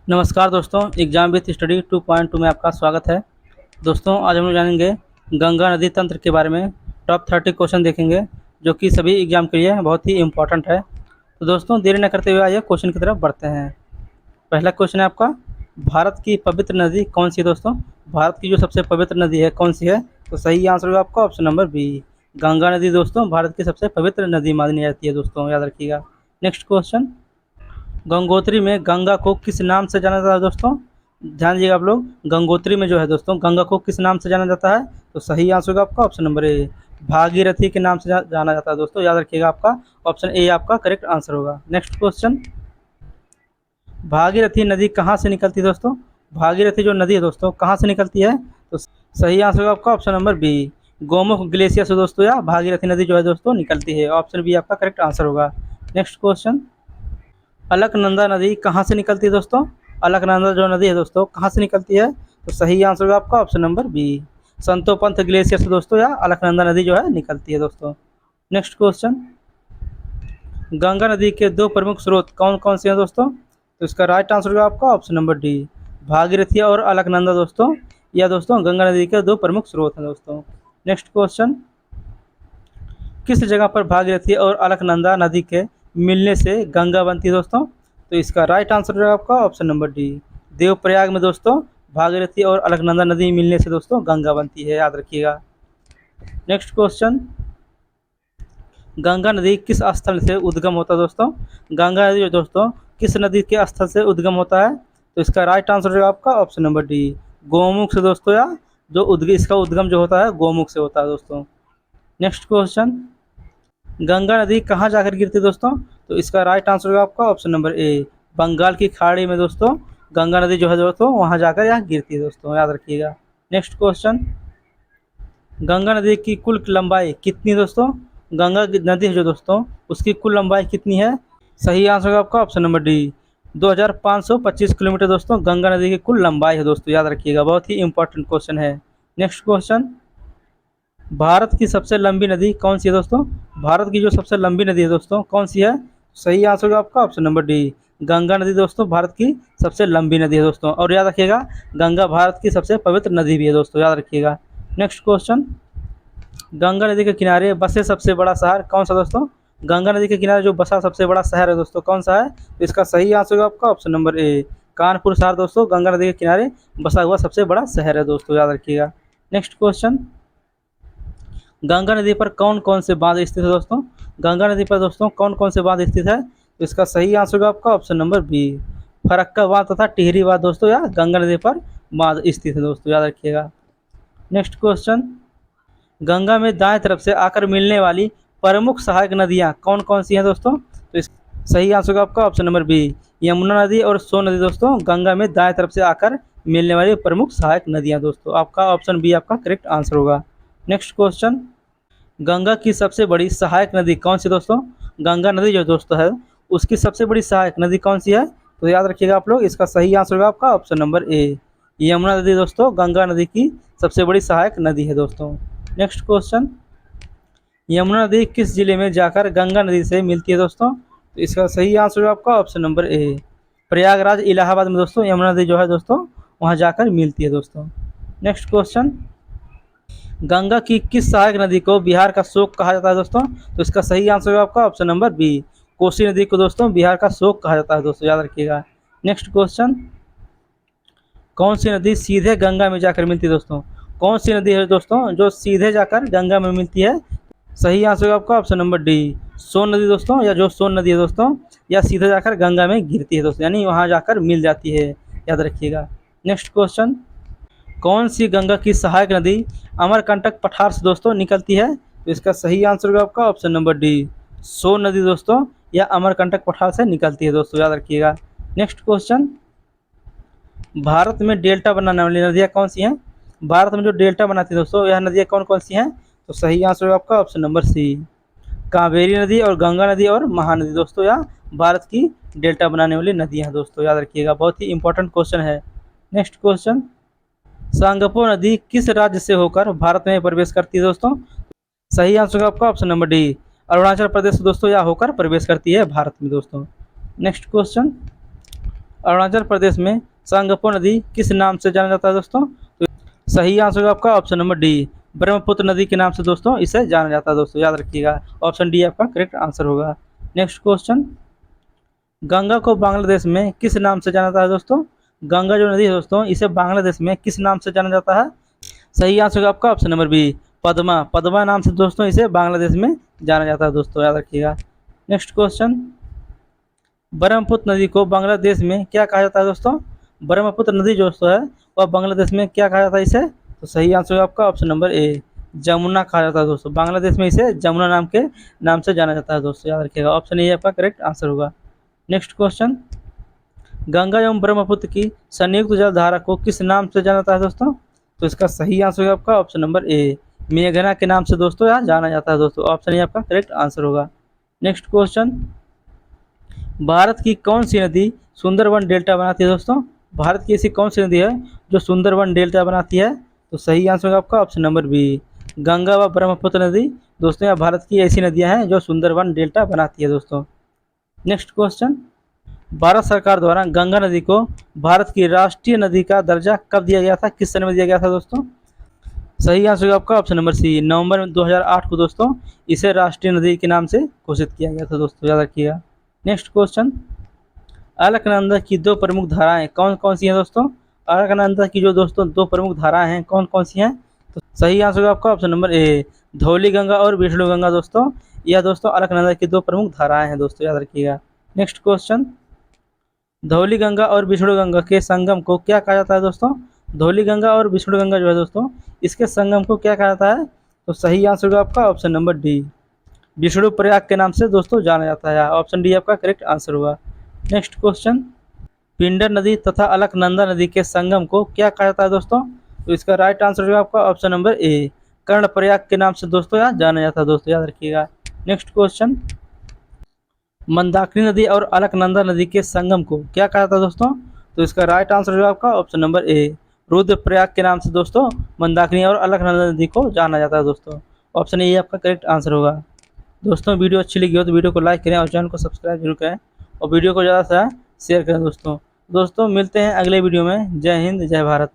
नमस्कार दोस्तों, exam with study 2.2 में आपका स्वागत है। दोस्तों, आज हम लोग जानेंगे गंगा नदी तंत्र के बारे में। टॉप 30 क्वेश्चन देखेंगे जो कि सभी एग्जाम के लिए बहुत ही इम्पोर्टेंट है। तो दोस्तों, देरी न करते हुए आइए क्वेश्चन की तरफ बढ़ते हैं। पहला क्वेश्चन है आपका, भारत की पवित्र नदी कौन सी है दोस्तों? भारत की जो सबसे पवित्र नदी है कौन सी है? तो सही आंसर होगा आपका ऑप्शन नंबर बी, गंगा नदी। दोस्तों, भारत की सबसे पवित्र नदी मानी जाती है दोस्तों, याद रखिएगा। नेक्स्ट क्वेश्चन, गंगोत्री में गंगा को किस नाम से जाना जाता है दोस्तों? ध्यान दीजिएगा आप लोग, गंगोत्री में जो है दोस्तों, गंगा को किस नाम से जाना जाता है? तो सही आंसर होगा आपका ऑप्शन नंबर ए, भागीरथी के नाम से जाना जाता है दोस्तों, याद रखिएगा। आपका ऑप्शन ए आपका करेक्ट आंसर होगा। नेक्स्ट क्वेश्चन, भागीरथी नदी कहाँ से निकलती है दोस्तों? भागीरथी जो नदी है दोस्तों कहाँ से निकलती है? तो सही आंसर होगा आपका option number B, Gomukh glacier से दोस्तों, या भागीरथी नदी जो है दोस्तों निकलती है। ऑप्शन बी आपका करेक्ट आंसर होगा। नेक्स्ट क्वेश्चन, अलकनंदा नदी कहाँ से निकलती है दोस्तों? अलकनंदा जो नदी है दोस्तों कहाँ से निकलती है? तो सही आंसर होगा आपका ऑप्शन नंबर बी, संतोपंथ ग्लेशियर से दोस्तों, या अलकनंदा नदी जो है निकलती है दोस्तों। नेक्स्ट क्वेश्चन, गंगा नदी के दो प्रमुख स्रोत कौन कौन से हैं दोस्तों? तो इसका राइट आंसर होगा आपका ऑप्शन नंबर डी, भागीरथी और अलकनंदा दोस्तों, या दोस्तों गंगा नदी के दो प्रमुख स्रोत हैं दोस्तों। नेक्स्ट क्वेश्चन, किस जगह पर भागीरथी और अलकनंदा नदी के मिलने से गंगा बनती है दोस्तों? तो इसका राइट आंसर है आपका ऑप्शन नंबर डी, देवप्रयाग में दोस्तों भागीरथी और अलकनंदा नदी मिलने से दोस्तों गंगा बनती है, याद रखिएगा। नेक्स्ट क्वेश्चन, गंगा नदी किस स्थल से उद्गम होता है दोस्तों? गंगा नदी जो दोस्तों किस नदी के स्थल से उद्गम होता है? तो इसका राइट आंसर है आपका ऑप्शन नंबर डी, गोमुख से दोस्तों, या जो इसका उद्गम जो होता है गोमुख से होता है दोस्तों। नेक्स्ट क्वेश्चन, गंगा नदी कहाँ जाकर गिरती है दोस्तों? तो इसका राइट आंसर होगा आपका ऑप्शन नंबर ए, बंगाल की खाड़ी में दोस्तों गंगा नदी जो है दोस्तों वहाँ जाकर यहाँ गिरती है दोस्तों, याद रखिएगा। नेक्स्ट क्वेश्चन, गंगा नदी की कुल लंबाई कितनी दोस्तों? गंगा नदी है जो दोस्तों उसकी कुल लंबाई कितनी है? सही आंसर होगा आपका ऑप्शन नंबर डी, 2525 किलोमीटर दोस्तों गंगा नदी की कुल लंबाई है दोस्तों, याद रखिएगा। बहुत ही इंपॉर्टेंट क्वेश्चन है। नेक्स्ट क्वेश्चन, भारत की सबसे लंबी नदी कौन सी है दोस्तों? भारत की जो सबसे लंबी नदी है दोस्तों कौन सी है? सही आंसर होगा आपका ऑप्शन नंबर डी, गंगा नदी दोस्तों भारत की सबसे लंबी नदी है दोस्तों, और याद रखिएगा गंगा भारत की सबसे पवित्र नदी भी है दोस्तों, याद रखिएगा। नेक्स्ट क्वेश्चन, गंगा नदी के किनारे बसे सबसे बड़ा शहर कौन सा दोस्तों? गंगा नदी के किनारे जो बसा सबसे बड़ा शहर है दोस्तों कौन सा है? तो इसका सही आंसर होगा आपका ऑप्शन नंबर ए, कानपुर शहर दोस्तों गंगा नदी के किनारे बसा हुआ सबसे बड़ा शहर है दोस्तों, याद रखिएगा। नेक्स्ट क्वेश्चन, गंगा नदी पर कौन कौन से बांध स्थित है दोस्तों? गंगा नदी पर दोस्तों कौन कौन से बांध स्थित है? तो इसका सही आंसर होगा आपका ऑप्शन नंबर बी, फरक्का बांध तथा टिहरी बांध दोस्तों, या गंगा नदी पर बांध स्थित है दोस्तों, याद रखिएगा। नेक्स्ट क्वेश्चन, गंगा में दाएं तरफ से आकर मिलने वाली प्रमुख सहायक नदियां कौन कौन सी हैं दोस्तों? तो इस सही आंसर होगा आपका ऑप्शन नंबर बी, यमुना नदी और सोन नदी दोस्तों गंगा में दाएं तरफ से आकर मिलने वाली प्रमुख सहायक नदियां दोस्तों, आपका ऑप्शन बी आपका करेक्ट आंसर होगा। नेक्स्ट क्वेश्चन, गंगा की सबसे बड़ी सहायक नदी कौन सी दोस्तों? गंगा नदी जो दोस्तों है उसकी सबसे बड़ी सहायक नदी कौन सी है? तो याद रखिएगा आप लोग, इसका सही आंसर होगा आपका ऑप्शन नंबर ए, यमुना नदी दोस्तों गंगा नदी की सबसे बड़ी सहायक नदी है दोस्तों। नेक्स्ट क्वेश्चन, यमुना नदी किस जिले में जाकर गंगा नदी से मिलती है दोस्तों? तो इसका सही आंसर होगा आपका option number A, Prayagraj Allahabad में दोस्तों यमुना नदी जो है दोस्तों वहाँ जाकर मिलती है दोस्तों। नेक्स्ट क्वेश्चन, गंगा की किस सहायक नदी को बिहार का शोक कहा जाता है दोस्तों? तो इसका सही आंसर होगा आपका ऑप्शन नंबर बी, कोसी नदी को दोस्तों बिहार का शोक कहा जाता है दोस्तों, याद रखिएगा। नेक्स्ट क्वेश्चन, कौन सी नदी सीधे गंगा में जाकर मिलती है दोस्तों? कौन सी नदी है दोस्तों जो सीधे जाकर गंगा में मिलती है? सही आंसर होगा आपका ऑप्शन नंबर डी, सोन नदी दोस्तों, या जो सोन नदी है दोस्तों या सीधे जाकर गंगा में गिरती है दोस्तों, यानी वहाँ जाकर मिल जाती है, याद रखिएगा। नेक्स्ट क्वेश्चन, कौन सी गंगा की सहायक नदी अमरकंटक पठार से दोस्तों निकलती है? तो इसका सही आंसर होगा आपका ऑप्शन नंबर डी, सोन नदी दोस्तों या अमरकंटक पठार से निकलती है दोस्तों, याद रखिएगा। नेक्स्ट क्वेश्चन, भारत में डेल्टा बनाने वाली नदियाँ कौन सी हैं? भारत में जो डेल्टा बनाती है दोस्तों यह नदियाँ कौन कौन सी हैं? तो सही आंसर होगा आपका ऑप्शन नंबर सी, कावेरी नदी और गंगा नदी और महानदी दोस्तों, या भारत की डेल्टा बनाने वाली नदियाँ हैं दोस्तों, याद रखिएगा। बहुत ही इंपॉर्टेंट क्वेश्चन है। नेक्स्ट क्वेश्चन, सांगपो नदी किस राज्य से होकर भारत में प्रवेश करती है दोस्तों? सही आंसर होगा आपका option number D, Arunachal Pradesh दोस्तों या होकर प्रवेश करती है भारत में दोस्तों। नेक्स्ट क्वेश्चन, अरुणाचल प्रदेश में सांगपो नदी किस नाम से जाना जाता है दोस्तों? तो सही आंसर होगा आपका ऑप्शन नंबर डी, ब्रह्मपुत्र नदी के नाम से दोस्तों इसे जाना जाता है दोस्तों, याद रखिएगा। ऑप्शन डी आपका करेक्ट आंसर होगा। नेक्स्ट क्वेश्चन, गंगा को बांग्लादेश में किस नाम से जाना जाता है दोस्तों? गंगा जो नदी है दोस्तों, इसे बांग्लादेश में किस नाम से जाना जाता है? सही आंसर होगा आपका option number B, Padma. Padma नाम से दोस्तों इसे बांग्लादेश में जाना जाता है दोस्तों, याद रखिएगा। नेक्स्ट क्वेश्चन, ब्रह्मपुत्र नदी को बांग्लादेश में क्या कहा जाता है दोस्तों? ब्रह्मपुत्र नदी जो दोस्तों है वह बांग्लादेश में क्या कहा जाता है इसे? तो सही आंसर होगा आपका ऑप्शन नंबर ए, जमुना कहा जाता है दोस्तों। बांग्लादेश में इसे जमुना नाम से जाना जाता है दोस्तों, याद रखिएगा। ऑप्शन ए आपका करेक्ट आंसर होगा। नेक्स्ट क्वेश्चन, गंगा एवं ब्रह्मपुत्र की संयुक्त जलधारा को किस नाम से जाना जाता है दोस्तों? तो इसका सही आंसर होगा आपका ऑप्शन नंबर ए, मेघना के नाम से दोस्तों यहाँ जाना जाता है दोस्तों। ऑप्शन ए आपका करेक्ट आंसर होगा। नेक्स्ट क्वेश्चन, भारत की कौन सी नदी सुंदरवन डेल्टा बनाती है दोस्तों? भारत की ऐसी कौन सी नदी है जो सुंदरवन डेल्टा बनाती है? तो सही आंसर होगा आपका ऑप्शन नंबर बी, गंगा व ब्रह्मपुत्र नदी दोस्तों यह भारत की ऐसी नदियां हैं जो सुंदरवन डेल्टा बनाती है दोस्तों। नेक्स्ट क्वेश्चन, भारत सरकार द्वारा गंगा नदी को भारत की राष्ट्रीय नदी का दर्जा कब दिया गया था, किस सन में दिया गया था दोस्तों? सही आंसर होगा आपका ऑप्शन नंबर सी, नवंबर 2008 को दोस्तों इसे राष्ट्रीय नदी के नाम से घोषित किया गया था दोस्तों, याद रखिएगा। नेक्स्ट क्वेश्चन, अलकनंदा की दो प्रमुख धाराएं कौन कौन सी हैं दोस्तों? अलकनंदा की जो दोस्तों दो प्रमुख धाराएं हैं कौन कौन सी हैं? तो सही आंसर होगा आपका option number A, Dhauli Ganga और विष्णु गंगा दोस्तों, यह दोस्तों अलकनंदा की दो प्रमुख धाराएं हैं दोस्तों, याद रखिएगा। नेक्स्ट क्वेश्चन, धौली गंगा और विष्णु गंगा के संगम को क्या कहा जाता है दोस्तों? धौली गंगा और विष्णु गंगा जो है दोस्तों इसके संगम को क्या कहा जाता है? तो सही आंसर होगा आपका option number D, Vishnu Prayag के नाम से दोस्तों जाना जाता है। ऑप्शन डी आपका करेक्ट आंसर होगा। नेक्स्ट क्वेश्चन, पिंडर नदी तथा अलकनंदा नदी के संगम को क्या कहा जाता है दोस्तों? तो इसका राइट आंसर होगा आपका ऑप्शन नंबर ए, कर्णप्रयाग के नाम से दोस्तों यहाँ जाना जाता है दोस्तों, याद रखिएगा। नेक्स्ट क्वेश्चन, मंदाकिनी नदी और अलकनंदा नदी के संगम को क्या कहा जाता है दोस्तों? तो इसका राइट आंसर होगा आपका ऑप्शन नंबर ए, रुद्रप्रयाग के नाम से दोस्तों मंदाकिनी और अलकनंदा नदी को जाना जाता है दोस्तों। ऑप्शन ए आपका करेक्ट आंसर होगा। दोस्तों वीडियो अच्छी लगी हो तो वीडियो को लाइक करें और चैनल को सब्सक्राइब जरूर करें और वीडियो को ज़्यादा से ज़्यादा शेयर करें दोस्तों। मिलते हैं अगले वीडियो में। जय हिंद, जय भारत।